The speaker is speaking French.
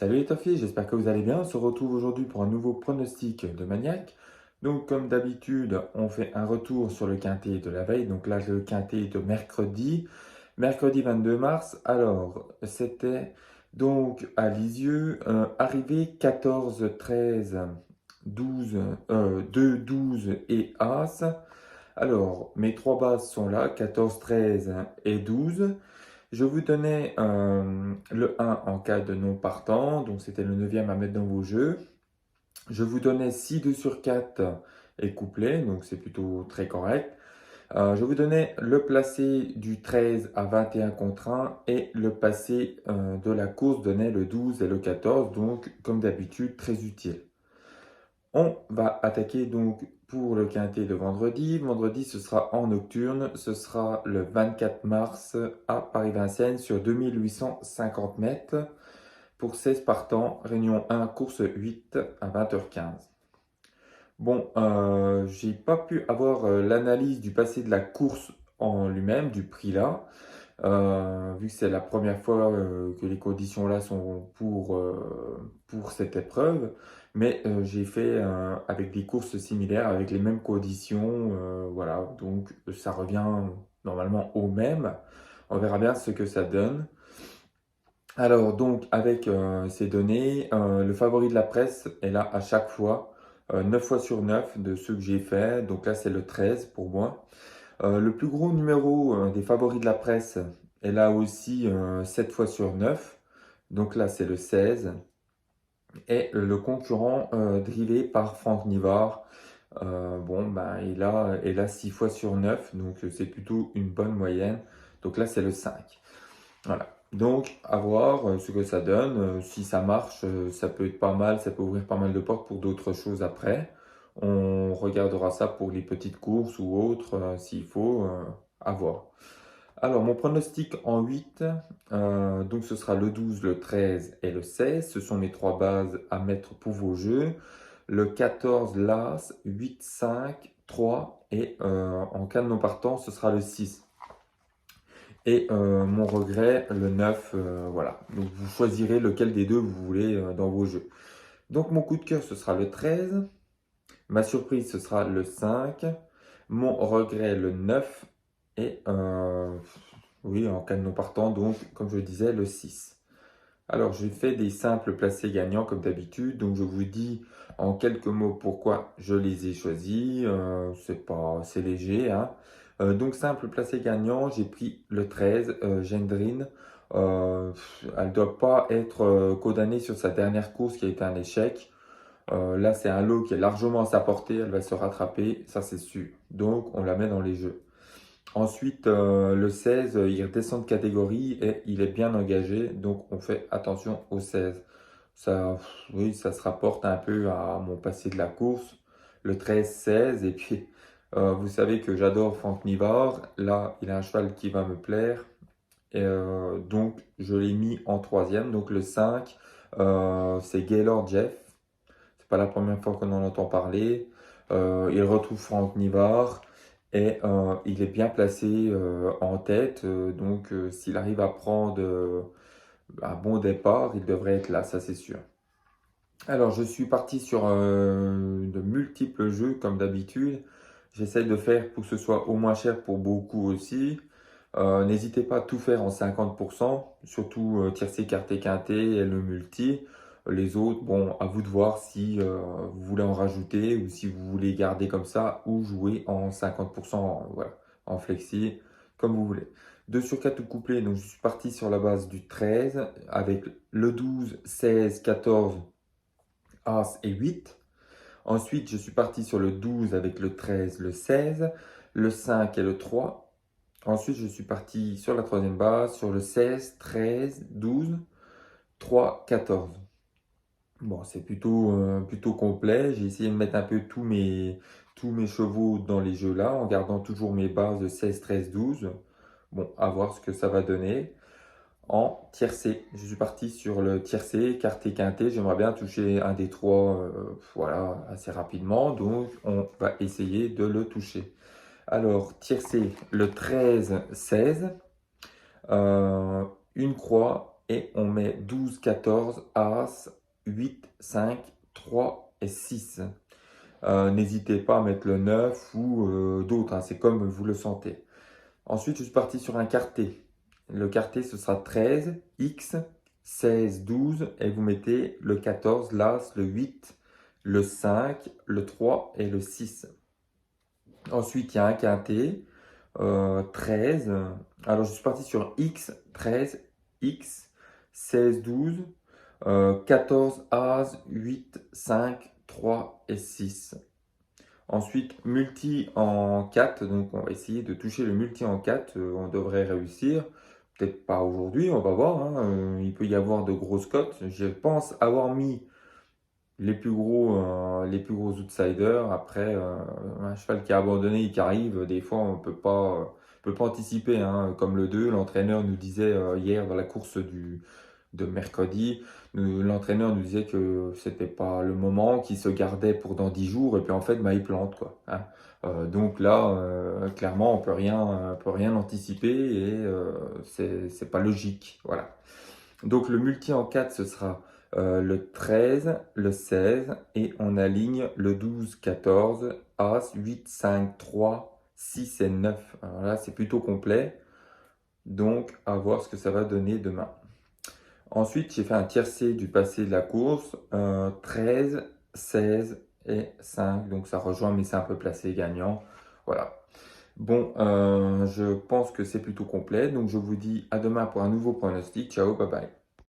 Salut les toffis, j'espère que vous allez bien. On se retrouve aujourd'hui pour un nouveau pronostic de Maniac. Donc comme d'habitude, on fait un retour sur le quintet de la veille. Donc là, le quintet de mercredi 22 mars. Alors, c'était donc à Lisieux, arrivé 14, 13, 12, 2, 12 et As. Alors, mes trois bases sont là, 14, 13 et 12. Je vous donnais le 1 en cas de non partant, donc c'était le neuvième à mettre dans vos jeux. Je vous donnais 6 2 sur 4 et couplet, donc c'est plutôt très correct. Je vous donnais le placé du 13 à 21 contre 1 et le passé de la course donnait le 12 et le 14, donc comme d'habitude très utile. On va attaquer donc pour le quintet de vendredi. Vendredi, ce sera en nocturne. Ce sera le 24 mars à Paris-Vincennes sur 2850 mètres pour 16 partants. Réunion 1, course 8 à 20h15. Bon, j'ai pas pu avoir l'analyse du passé de la course en lui-même, du prix là. Vu que c'est la première fois que les conditions là sont pour cette épreuve, mais j'ai fait avec des courses similaires, avec les mêmes conditions, voilà, donc ça revient normalement au même. On verra bien ce que ça donne. Alors donc avec ces données, le favori de la presse est là à chaque fois, 9 fois sur 9 de ceux que j'ai fait, donc là c'est le 13 pour moi. Le plus gros numéro des favoris de la presse est là aussi 7 fois sur 9. Donc là, c'est le 16. Et le concurrent drivé par Franck Nivard, bon, ben, il a 6 fois sur 9. Donc c'est plutôt une bonne moyenne. Donc là, c'est le 5. Voilà. Donc, à voir ce que ça donne. Si ça marche, ça peut être pas mal. Ça peut ouvrir pas mal de portes pour d'autres choses après. On regardera ça pour les petites courses ou autres, s'il faut, à voir. Alors, mon pronostic en 8, donc ce sera le 12, le 13 et le 16. Ce sont mes trois bases à mettre pour vos jeux. Le 14, l'As, 8, 5, 3 et en cas de non partant, ce sera le 6. Et mon regret, le 9, voilà. Donc vous choisirez lequel des deux vous voulez dans vos jeux. Donc mon coup de cœur, ce sera le 13. Ma surprise, ce sera le 5. Mon regret, le 9. Et oui, en cas de non partant, donc comme je le disais, le 6. Alors je fais des simples placés gagnants comme d'habitude. Donc je vous dis en quelques mots pourquoi je les ai choisis. C'est léger, hein. Donc simple placé gagnant, j'ai pris le 13, Gendrine. Elle ne doit pas être condamnée sur sa dernière course qui a été un échec. Là, c'est un lot qui est largement à sa portée, elle va se rattraper, ça c'est sûr. Donc, on la met dans les jeux. Ensuite, le 16, il redescend de catégorie et il est bien engagé, donc on fait attention au 16. Ça, oui, ça se rapporte un peu à mon passé de la course, le 13-16, et puis vous savez que j'adore Franck Nivard. Là, il a un cheval qui va me plaire, et donc je l'ai mis en troisième. Donc le 5, c'est Gaylord Jeff. C'est pas la première fois qu'on en entend parler. Il retrouve Franck Nivard et il est bien placé en tête. Donc, s'il arrive à prendre un bon départ, il devrait être là, ça c'est sûr. Alors, je suis parti sur de multiples jeux comme d'habitude. J'essaie de faire pour que ce soit au moins cher pour beaucoup aussi. N'hésitez pas à tout faire en 50%, surtout tiercé, quarté, quinté et le multi. Les autres, bon, à vous de voir si vous voulez en rajouter ou si vous voulez garder comme ça ou jouer en 50%, voilà, en flexi, comme vous voulez. 2 sur 4 tout couplé, donc je suis parti sur la base du 13 avec le 12, 16, 14, As et 8. Ensuite, je suis parti sur le 12 avec le 13, le 16, le 5 et le 3. Ensuite, je suis parti sur la troisième base, sur le 16, 13, 12, 3, 14. Bon, c'est plutôt complet. J'ai essayé de mettre un peu tous mes chevaux dans les jeux là, en gardant toujours mes bases de 16, 13, 12. Bon, à voir ce que ça va donner. En tiercé, je suis parti sur le tiercé, quarté, quinté. J'aimerais bien toucher un des trois, voilà, assez rapidement. Donc, on va essayer de le toucher. Alors, tiercé, le 13, 16, une croix et on met 12, 14, As, 8, 5, 3 et 6. N'hésitez pas à mettre le 9 ou d'autres, hein, c'est comme vous le sentez. Ensuite, je suis parti sur un quartet. Le quartet, ce sera 13, X, 16, 12 et vous mettez le 14, l'As, le 8, le 5, le 3 et le 6. Ensuite, il y a un quintet, 13. Alors, je suis parti sur X, 13, X, 16, 12, 14, As, 8, 5, 3 et 6. Ensuite, multi en 4, donc on va essayer de toucher le multi en 4, on devrait réussir. Peut-être pas aujourd'hui, on va voir, hein, il peut y avoir de grosses cotes. Je pense avoir mis les plus gros outsiders. Après, un cheval qui a abandonné et qui arrive, des fois on peut pas anticiper, hein. Comme le 2, l'entraîneur nous disait hier dans la course de mercredi, l'entraîneur nous disait que c'était pas le moment, qu'il se gardait pour dans 10 jours, et puis en fait, bah, il plante, quoi, hein. Donc là, clairement, on peut rien anticiper, et c'est pas logique, voilà. Donc le multi en 4, ce sera le 13, le 16, et on aligne le 12, 14, As, 8, 5, 3, 6 et 9. Alors là, c'est plutôt complet, donc à voir ce que ça va donner demain. Ensuite, j'ai fait un tiercé du passé de la course, 13, 16 et 5, donc ça rejoint, mais c'est un peu placé gagnant. Voilà. Bon, je pense que c'est plutôt complet, donc je vous dis à demain pour un nouveau pronostic. Ciao, bye bye.